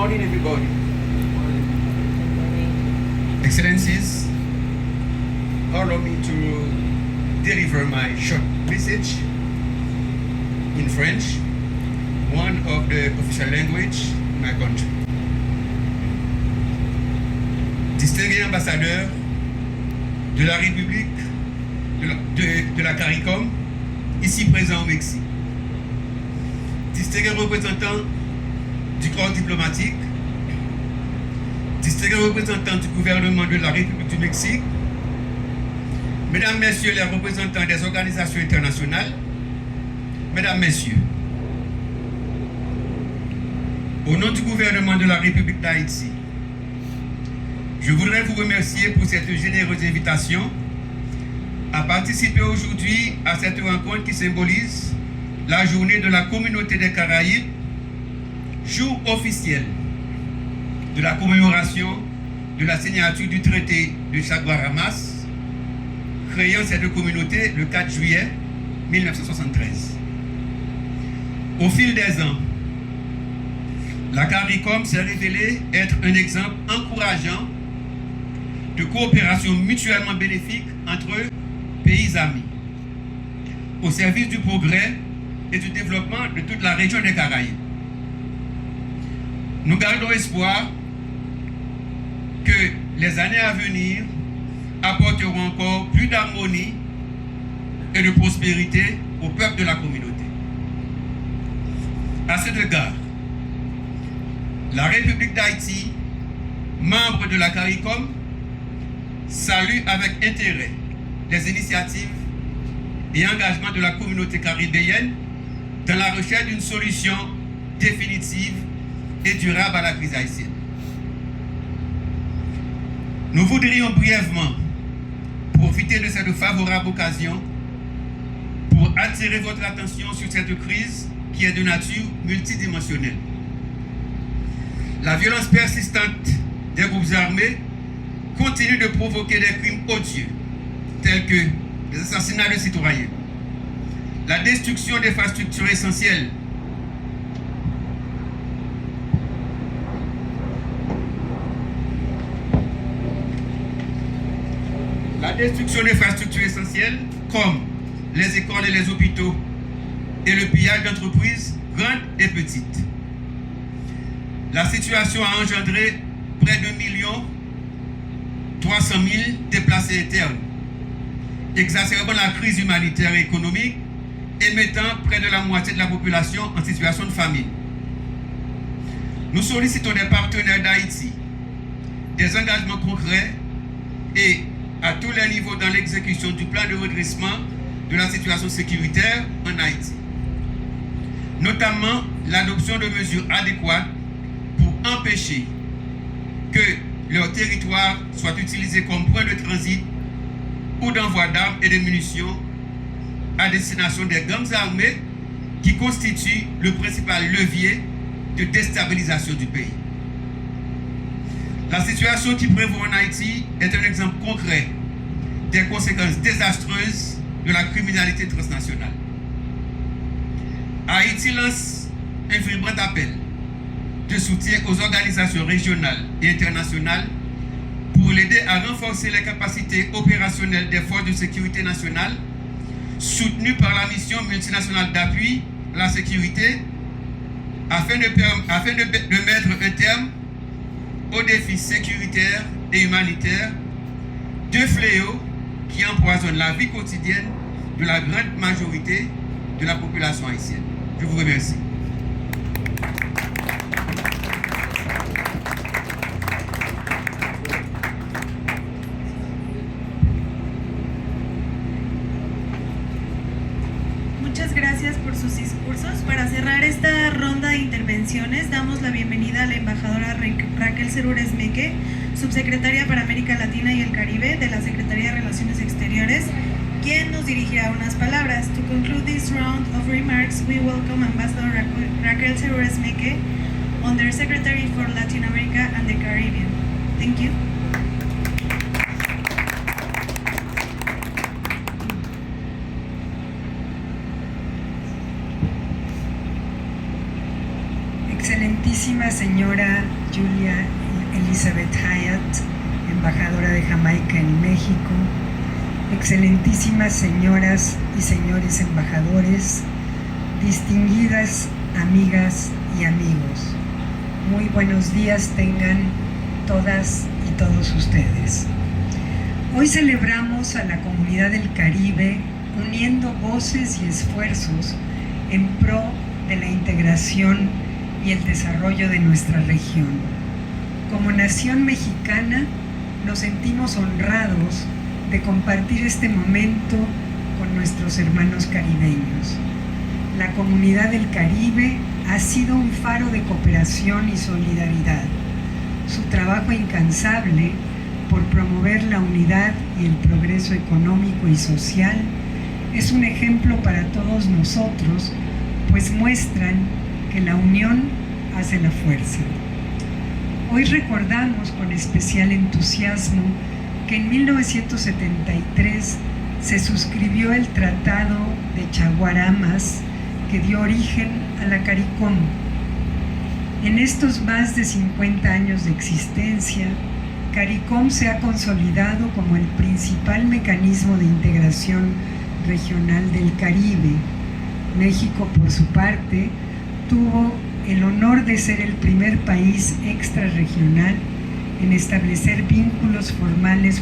morning, everybody. Excellencies, allow me to deliver my short message in French, one of the official language in my country. Distingué ambassadeur de la République de la CARICOM, ici présent au Mexique. Distingué représentant du corps diplomatique, distingué représentant du gouvernement de la République du Mexique, mesdames, messieurs les représentants des organisations internationales, mesdames, messieurs, au nom du gouvernement de la République d'Haïti, je voudrais vous remercier pour cette généreuse invitation à participer aujourd'hui à cette rencontre qui symbolise la journée de la communauté des Caraïbes, jour officiel de la commémoration de la signature du traité de Chaguaramas, créant cette communauté le 4 juillet 1973. Au fil des ans, la CARICOM s'est révélée être un exemple encourageant de coopération mutuellement bénéfique entre pays amis, au service du progrès et du développement de toute la région des Caraïbes. Nous gardons espoir que les années à venir apporteront encore plus d'harmonie et de prospérité au peuple de la communauté. À cet égard, la République d'Haïti, membre de la CARICOM, salue avec intérêt les initiatives et engagements de la communauté caribéenne dans la recherche d'une solution définitive et durable à la crise haïtienne. Nous voudrions brièvement profiter de cette favorable occasion pour attirer votre attention sur cette crise qui est de nature multidimensionnelle. La violence persistante des groupes armés continue de provoquer des crimes odieux, tels que les assassinats de citoyens, la destruction d'infrastructures essentielles, comme les écoles et les hôpitaux, et le pillage d'entreprises grandes et petites. La situation a engendré près de 1,3 million déplacés internes, exacerbant la crise humanitaire et économique et mettant près de la moitié de la population en situation de famine. Nous sollicitons des partenaires d'Haïti des engagements concrets et à tous les niveaux dans l'exécution du plan de redressement de la situation sécuritaire en Haïti, notamment l'adoption de mesures adéquates pour empêcher que leur territoire soit utilisé comme point de transit ou d'envoi d'armes et de munitions à destination des gangs armés qui constituent le principal levier de déstabilisation du pays. La situation qui prévaut en Haïti est un exemple concret des conséquences désastreuses de la criminalité transnationale. Haïti lance un vibrant appel de soutien aux organisations régionales et internationales pour l'aider à renforcer les capacités opérationnelles des forces de sécurité nationale soutenues par la mission multinationale d'appui à la sécurité afin de mettre un terme aux défis sécuritaires et humanitaires, deux fléaux qui empoisonnent la vie quotidienne de la grande majorité de la population haïtienne. Je vous remercie. Muchas gracias por sus discursos. Para cerrar esta ronda de intervenciones, damos la bienvenida a la embajadora Raquel Cerures Meque, subsecretaria para América Latina y el Caribe de la Secretaría de Relaciones Exteriores, quien nos dirigirá unas palabras. To conclude this round of remarks, we welcome Ambassador Raquel Cerures Meque, Undersecretary for Latin America and the Caribbean. Thank you. Excelentísima señora Julia Elizabeth Hyatt, embajadora de Jamaica en México, excelentísimas señoras y señores embajadores, distinguidas amigas y amigos, muy buenos días tengan todas y todos ustedes. Hoy celebramos a la comunidad del Caribe uniendo voces y esfuerzos en pro de la integración y el desarrollo de nuestra región. Como nación mexicana, nos sentimos honrados de compartir este momento con nuestros hermanos caribeños. La comunidad del Caribe ha sido un faro de cooperación y solidaridad. Su trabajo incansable por promover la unidad y el progreso económico y social es un ejemplo para todos nosotros, pues muestran que la unión hace la fuerza. Hoy recordamos con especial entusiasmo que en 1973 se suscribió el Tratado de Chaguaramas que dio origen a la CARICOM. En estos más de 50 años de existencia, CARICOM se ha consolidado como el principal mecanismo de integración regional del Caribe. México, por su parte, tuvo el honor de ser el primer país extrarregional en establecer vínculos formales